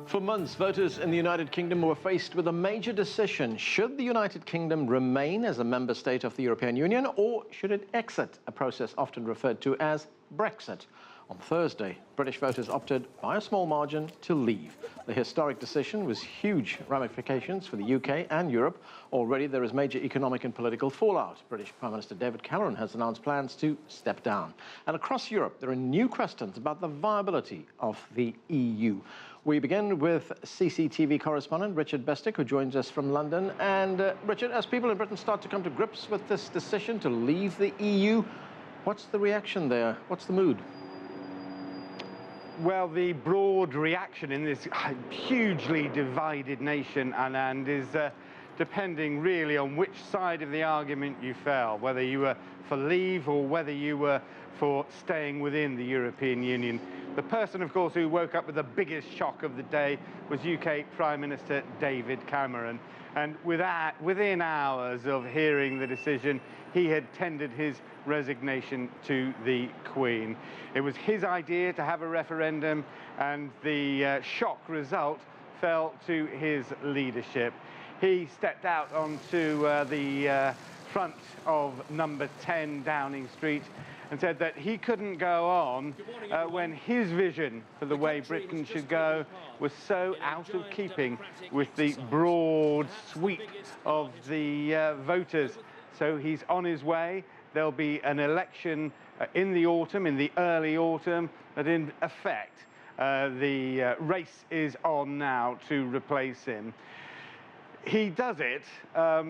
For months, voters in the United Kingdom were faced with a major decision. Should the United Kingdom remain as a member state of the European Union, or should it exit, a process often referred to as Brexit? On Thursday, British voters opted by a small margin to leave. The historic decision was huge ramifications for the UK and Europe. Already there is major economic and political fallout. British Prime Minister David Cameron has announced plans to step down. And across Europe, there are new questions about the viability of the EU. We begin with CCTV correspondent Richard Bestic, who joins us from London. And Richard, as people in Britain start to come to grips with this decision to leave the EU, what's the reaction there? What's the mood? Well, the broad reaction in this hugely divided nation, Anand, is depending really on which side of the argument you fell, whether you were for leave or whether you were for staying within the European Union. The person, of course, who woke up with the biggest shock of the day was UK Prime Minister David Cameron. And within hours of hearing the decision, he had tendered his resignation to the Queen. It was his idea to have a referendum, and the shock result fell to his leadership. He stepped out onto the front of number 10 Downing Street and said that he couldn't go on when his vision for the way Britain should go was so out of keeping with the broad sweep of the voters. So he's on his way. There'll be an election in the autumn, in the early autumn, but in effect, the race is on now to replace him. He does it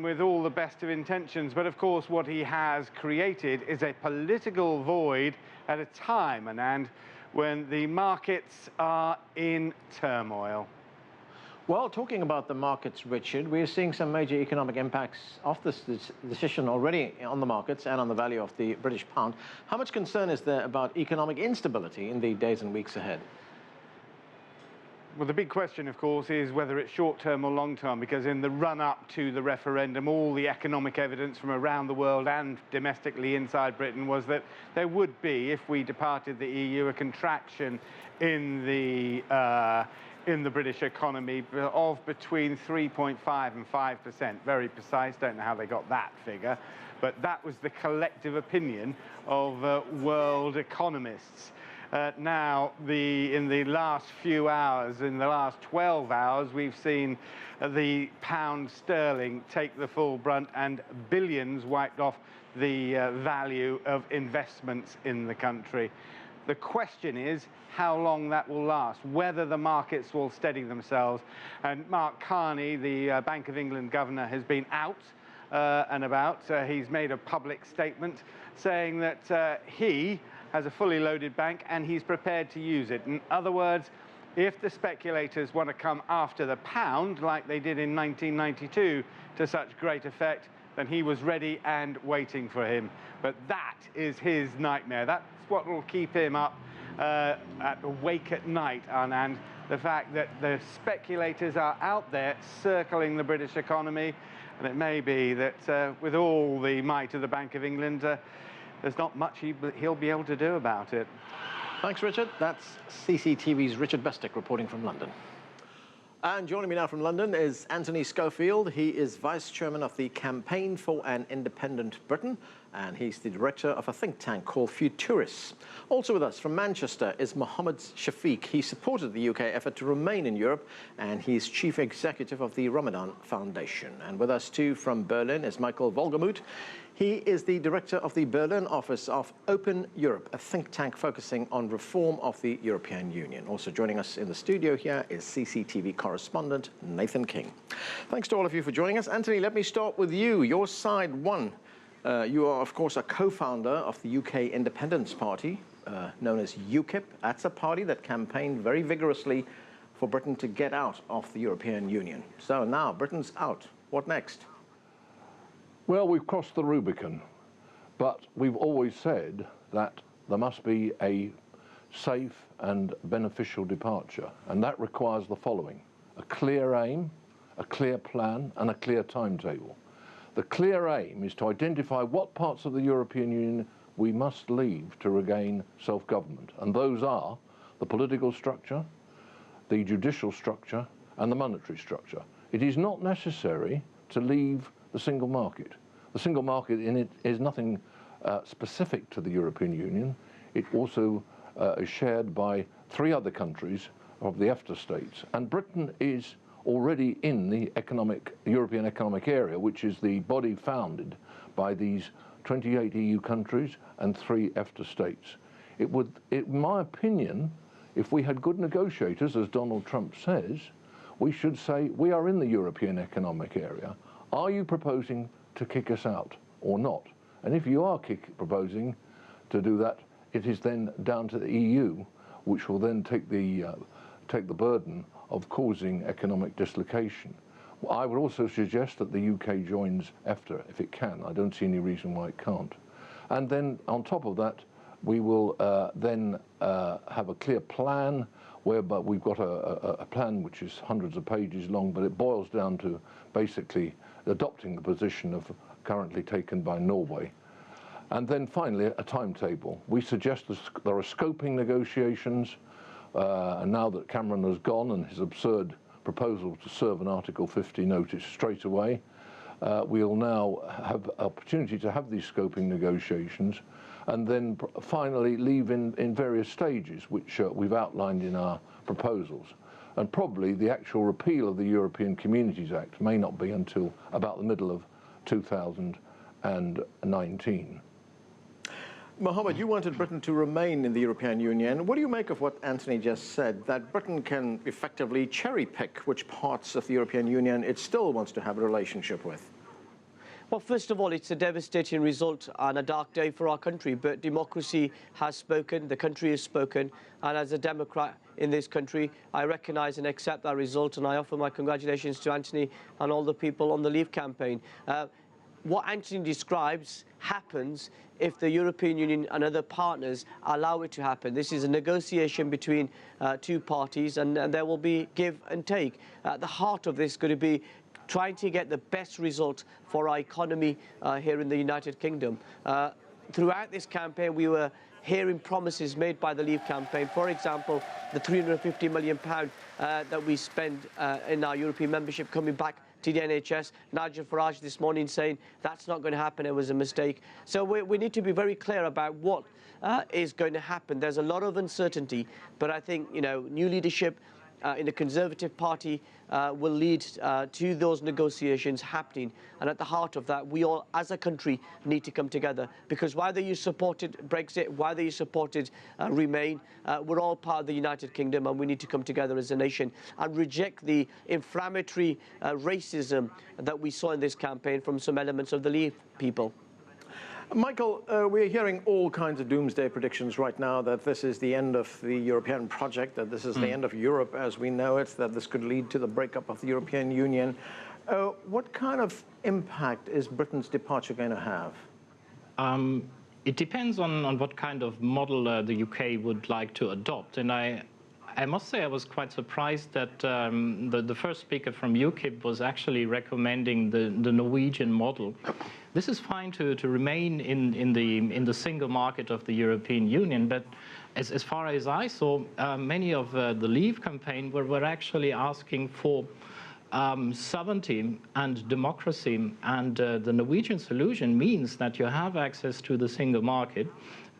with all the best of intentions, but of course what he has created is a political void at a time, and when the markets are in turmoil. Well, talking about the markets, Richard, we're seeing some major economic impacts of this decision already on the markets and on the value of the British pound. How much concern is there about economic instability in the days and weeks ahead? Well, the big question, of course, is whether it's short-term or long-term, because in the run-up to the referendum, all the economic evidence from around the world and domestically inside Britain was that there would be, if we departed the EU, a contraction in the British economy of between 3.5 and 5%. Very precise, don't know how they got that figure, but that was the collective opinion of world economists. Now, in the last few hours, in the last 12 hours, we've seen the pound sterling take the full brunt and billions wiped off the value of investments in the country. The question is how long that will last, whether the markets will steady themselves. And Mark Carney, the Bank of England governor, has been out and about. He's made a public statement saying that he has a fully loaded bank and he's prepared to use it. In other words, if the speculators want to come after the pound, like they did in 1992 to such great effect, then he was ready and waiting for him. But that is his nightmare. That's what will keep him up awake at night, Anand. The fact that the speculators are out there circling the British economy, and it may be that with all the might of the Bank of England, there's not much he'll be able to do about it. Thanks, Richard. That's CCTV's Richard Bestic reporting from London. And joining me now from London is Anthony Schofield. He is Vice Chairman of the Campaign for an Independent Britain, and he's the director of a think tank called Futurists. Also with us from Manchester is Mohammed Shafiq. He supported the UK effort to remain in Europe, and he's chief executive of the Ramadan Foundation. And with us too from Berlin is Michael Wolgemuth. He is the director of the Berlin office of Open Europe, a think tank focusing on reform of the European Union. Also joining us in the studio here is CCTV correspondent Nathan King. Thanks to all of you for joining us. Anthony, let me start with you. Your side won. You are, of course, a co-founder of the UK Independence Party, known as UKIP. That's a party that campaigned very vigorously for Britain to get out of the European Union. So now Britain's out. What next? Well, we've crossed the Rubicon, but we've always said that there must be a safe and beneficial departure, and that requires the following: a clear aim, a clear plan, and a clear timetable. The clear aim is to identify what parts of the European Union we must leave to regain self-government, and those are the political structure, the judicial structure and the monetary structure. It is not necessary to leave the single market. The single market in it is nothing specific to the European Union. It also is shared by 3 other countries of the EFTA states. And Britain is already in the European Economic Area, which is the body founded by these 28 EU countries and 3 EFTA states. It would, in my opinion, if we had good negotiators, as Donald Trump says, we should say, we are in the European Economic Area. Are you proposing to kick us out or not? And if you are proposing to do that, it is then down to the EU, which will then take the burden of causing economic dislocation. I would also suggest that the UK joins EFTA if it can. I don't see any reason why it can't. And then on top of that, we will then have a clear plan whereby we've got a plan which is hundreds of pages long, but it boils down to basically adopting the position of currently taken by Norway. And then finally, a timetable. We suggest there are scoping negotiations, and now that Cameron has gone and his absurd proposal to serve an Article 50 notice straight away, we'll now have opportunity to have these scoping negotiations and then finally leave in various stages, which we've outlined in our proposals. And probably the actual repeal of the European Communities Act may not be until about the middle of 2019. Mohammed, you wanted Britain to remain in the European Union. What do you make of what Anthony just said, that Britain can effectively cherry-pick which parts of the European Union it still wants to have a relationship with? Well, first of all, it's a devastating result and a dark day for our country, but democracy has spoken, the country has spoken, and as a Democrat in this country, I recognise and accept that result, and I offer my congratulations to Anthony and all the people on the Leave campaign. What Anthony describes happens if the European Union and other partners allow it to happen. This is a negotiation between 2 parties, and there will be give and take. At the heart of this is going to be trying to get the best result for our economy here in the United Kingdom. Throughout this campaign, we were hearing promises made by the Leave campaign. For example, the £350 million that we spend in our European membership coming back to the NHS. Nigel Farage this morning saying that's not going to happen, it was a mistake. So we need to be very clear about what is going to happen. There's a lot of uncertainty, but I think, you know, new leadership in the Conservative Party will lead to those negotiations happening. And at the heart of that, we all, as a country, need to come together. Because whether you supported Brexit, whether you supported Remain, we're all part of the United Kingdom, and we need to come together as a nation and reject the inflammatory racism that we saw in this campaign from some elements of the Leave people. Michael, we're hearing all kinds of doomsday predictions right now that this is the end of the European project, that this is the end of Europe as we know it, that this could lead to the breakup of the European Union. What kind of impact is Britain's departure going to have? It depends on what kind of model the UK would like to adopt. And I must say I was quite surprised that the first speaker from UKIP was actually recommending the Norwegian model. This is fine to remain in the single market of the European Union, but as far as I saw, many of the Leave campaign were actually asking for sovereignty and democracy, and the Norwegian solution means that you have access to the single market,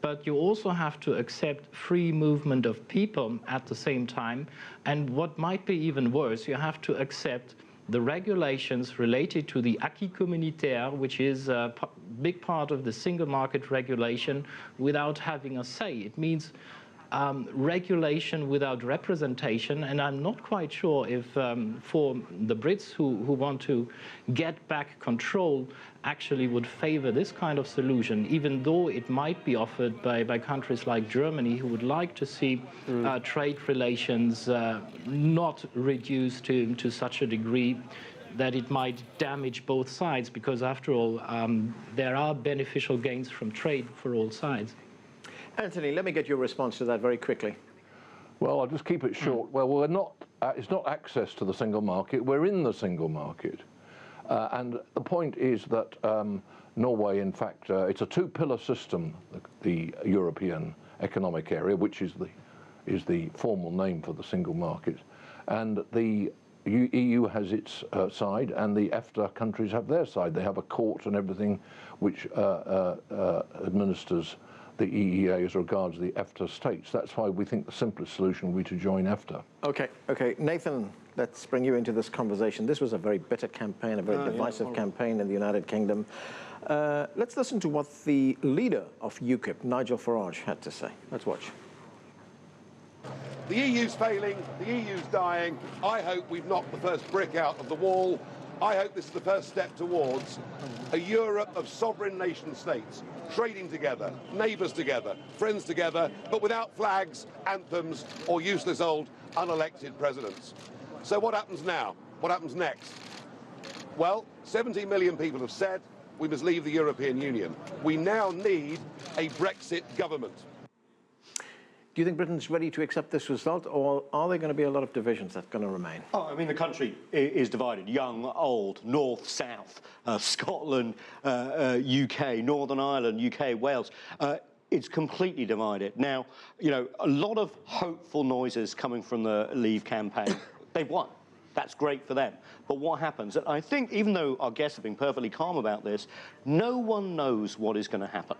but you also have to accept free movement of people at the same time. And what might be even worse, you have to accept the regulations related to the acquis communautaire, which is a big part of the single market regulation, without having a say. It means regulation without representation, and I'm not quite sure if for the Brits who want to get back control actually would favor this kind of solution, even though it might be offered by countries like Germany, who would like to see trade relations not reduced to such a degree that it might damage both sides, because after all, there are beneficial gains from trade for all sides. Anthony, let me get your response to that very quickly. Well, I'll just keep it short. Well, we're not, it's not access to the single market, we're in the single market. And the point is that Norway, in fact, it's a 2-pillar system, the European Economic Area, which is the formal name for the single market. And the EU has its side, and the EFTA countries have their side. They have a court and everything which administers the EEA as regards the EFTA states. That's why we think the simplest solution would be to join EFTA. Okay. Nathan, let's bring you into this conversation. This was a very bitter campaign, a very divisive campaign in the United Kingdom. Let's listen to what the leader of UKIP, Nigel Farage, had to say. Let's watch. The EU's failing, the EU's dying. I hope we've knocked the first brick out of the wall. I hope this is the first step towards a Europe of sovereign nation states, trading together, neighbours together, friends together, but without flags, anthems, or useless old unelected presidents. So what happens now? What happens next? Well, 70 million people have said we must leave the European Union. We now need a Brexit government. Do you think Britain's ready to accept this result, or are there going to be a lot of divisions that are going to remain? Oh, I mean, the country is divided. Young, old, north, south, Scotland, UK, Northern Ireland, UK, Wales. It's completely divided. Now, you know, a lot of hopeful noises coming from the Leave campaign. They've won. That's great for them. But what happens? I think, even though our guests have been perfectly calm about this, no one knows what is going to happen.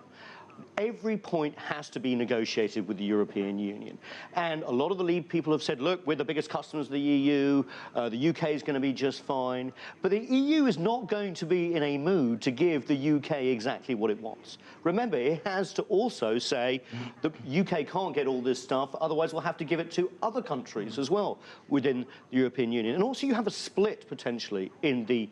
Every point has to be negotiated with the European Union. And a lot of the Leave people have said, look, we're the biggest customers of the EU, the UK is going to be just fine. But the EU is not going to be in a mood to give the UK exactly what it wants. Remember, it has to also say the UK can't get all this stuff, otherwise we'll have to give it to other countries as well within the European Union. And also you have a split, potentially, in the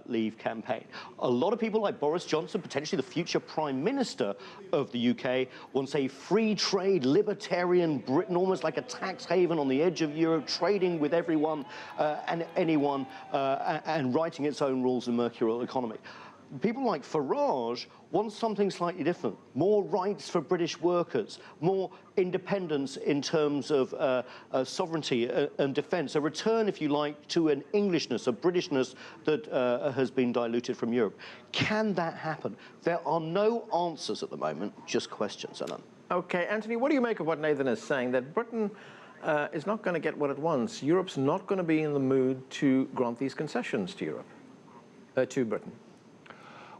Leave campaign. A lot of people like Boris Johnson, potentially the future Prime Minister of the UK, wants a free trade, libertarian Britain, almost like a tax haven on the edge of Europe, trading with everyone and anyone and writing its own rules and mercurial economy. People like Farage want something slightly different. More rights for British workers, more independence in terms of sovereignty and defence, a return, if you like, to an Englishness, a Britishness that has been diluted from Europe. Can that happen? There are no answers at the moment, just questions, Alan. Okay, Anthony, what do you make of what Nathan is saying, that Britain is not going to get what it wants? Europe's not going to be in the mood to grant these concessions to Europe, to Britain?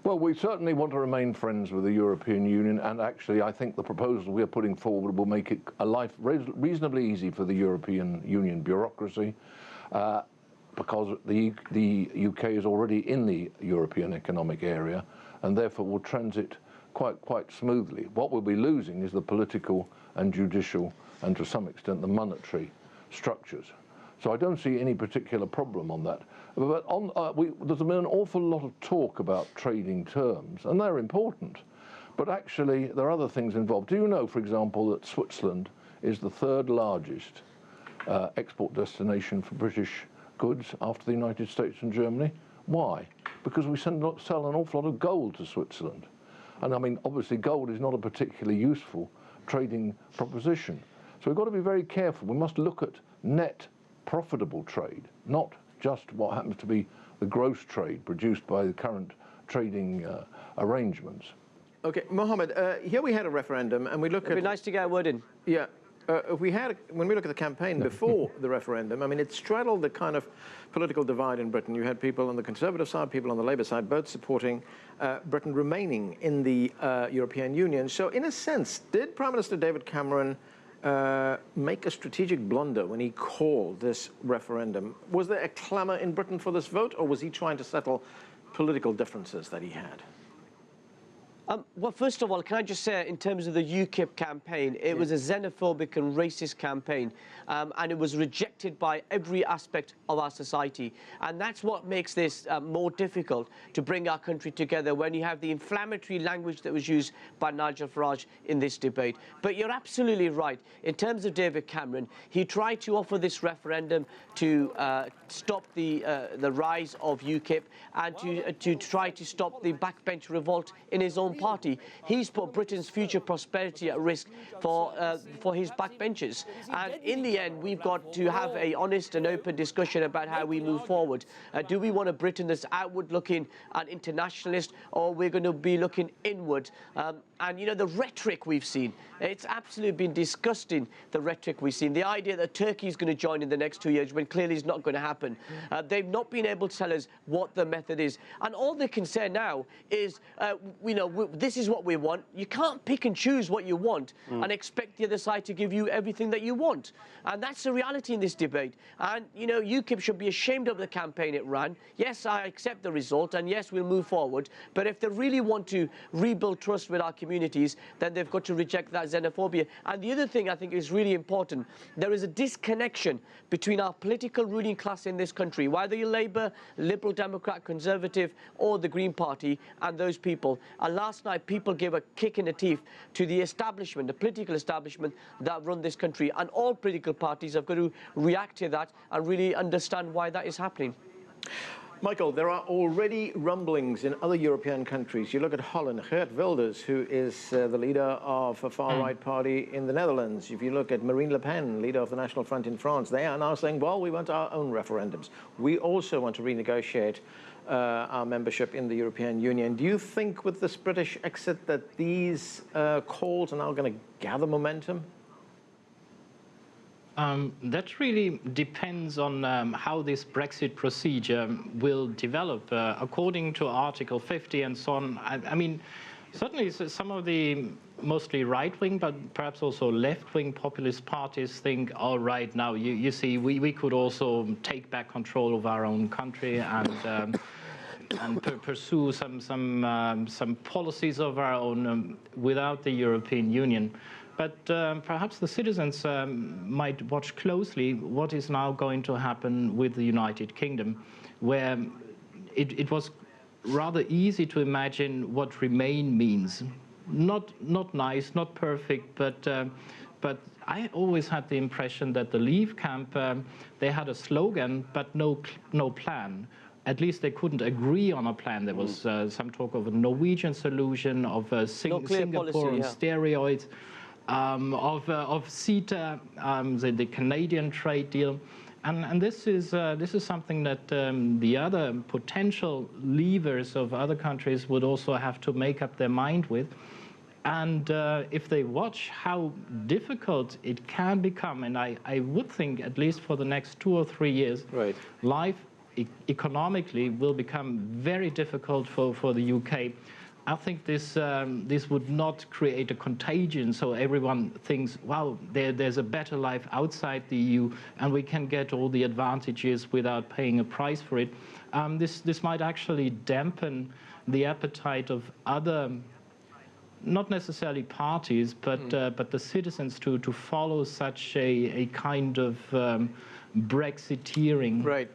Well, we certainly want to remain friends with the European Union, and actually I think the proposal we're putting forward will make it a life reasonably easy for the European Union bureaucracy, because the UK is already in the European Economic Area and therefore will transit quite smoothly. What we'll be losing is the political and judicial and to some extent the monetary structures. So I don't see any particular problem on that. But there's been an awful lot of talk about trading terms, and they're important. But actually, there are other things involved. Do you know, for example, that Switzerland is the third largest export destination for British goods after the United States and Germany? Why? Because we sell an awful lot of gold to Switzerland. And I mean, obviously, gold is not a particularly useful trading proposition. So we've got to be very careful. We must look at net profitable trade, not just what happens to be the gross trade produced by the current trading arrangements. Okay, Mohammed, here we had a referendum, and we look at... It'd be nice to get a word in. Yeah. When we look at the campaign before the referendum, I mean, it straddled the kind of political divide in Britain. You had people on the Conservative side, people on the Labour side, both supporting Britain remaining in the European Union. So in a sense, did Prime Minister David Cameron make a strategic blunder when he called this referendum? Was there a clamour in Britain for this vote, or was he trying to settle political differences that he had? Well, first of all, can I just say, in terms of the UKIP campaign, it was a xenophobic and racist campaign, and it was rejected by every aspect of our society. And that's what makes this more difficult to bring our country together, when you have the inflammatory language that was used by Nigel Farage in this debate. But you're absolutely right. In terms of David Cameron, he tried to offer this referendum to stop the rise of UKIP and to try to stop the backbench revolt in his own party, he's put Britain's future prosperity at risk for his backbenchers. And in the end, we've got to have a honest and open discussion about how we move forward. Do we want a Britain that's outward-looking and internationalist, or we're going to be looking inward? And, you know, the rhetoric we've seen, it's absolutely been disgusting, the rhetoric we've seen. The idea that Turkey is going to join in the next 2 years when clearly it's not going to happen. They've not been able to tell us what the method is. And all they can say now is, you know, this is what we want. You can't pick and choose what you want and expect the other side to give you everything that you want. And that's the reality in this debate. And, you know, UKIP should be ashamed of the campaign it ran. Yes, I accept the result, and yes, we'll move forward. But if they really want to rebuild trust with our communities, then they've got to reject that xenophobia. And the other thing I think is really important, there is a disconnection between our political ruling class in this country, whether you're Labour, Liberal Democrat, Conservative, or the Green Party, and those people. And last night, people gave a kick in the teeth to the establishment, the political establishment that run this country. And all political parties have got to react to that and really understand why that is happening. Michael, there are already rumblings in other European countries. You look at Holland, Geert Wilders, who is the leader of a far-right party in the Netherlands. If you look at Marine Le Pen, leader of the National Front in France, they are now saying, well, we want our own referendums. We also want to renegotiate our membership in the European Union. Do you think with this British exit that these calls are now going to gather momentum? That really depends on how this Brexit procedure will develop. According to Article 50 and so on, I mean, certainly some of the mostly right-wing, but perhaps also left-wing populist parties think, all right, now, you see, we could also take back control of our own country and pursue some policies of our own without the European Union. But perhaps the citizens might watch closely what is now going to happen with the United Kingdom, where it was rather easy to imagine what Remain means. Not nice, not perfect, but I always had the impression that the Leave camp, they had a slogan, but no plan. At least they couldn't agree on a plan. There was some talk of a Norwegian solution, of Singapore policy, on steroids. Of CETA, the Canadian trade deal, and this is something that the other potential leavers of other countries would also have to make up their mind with. And if they watch how difficult it can become, and I would think at least for the next 2 or 3 years, right, life economically will become very difficult for the UK. I think this would not create a contagion, so everyone thinks, wow, there's a better life outside the EU, and we can get all the advantages without paying a price for it. This might actually dampen the appetite of other, not necessarily parties, but the citizens to follow such a kind of Brexiteering. Right.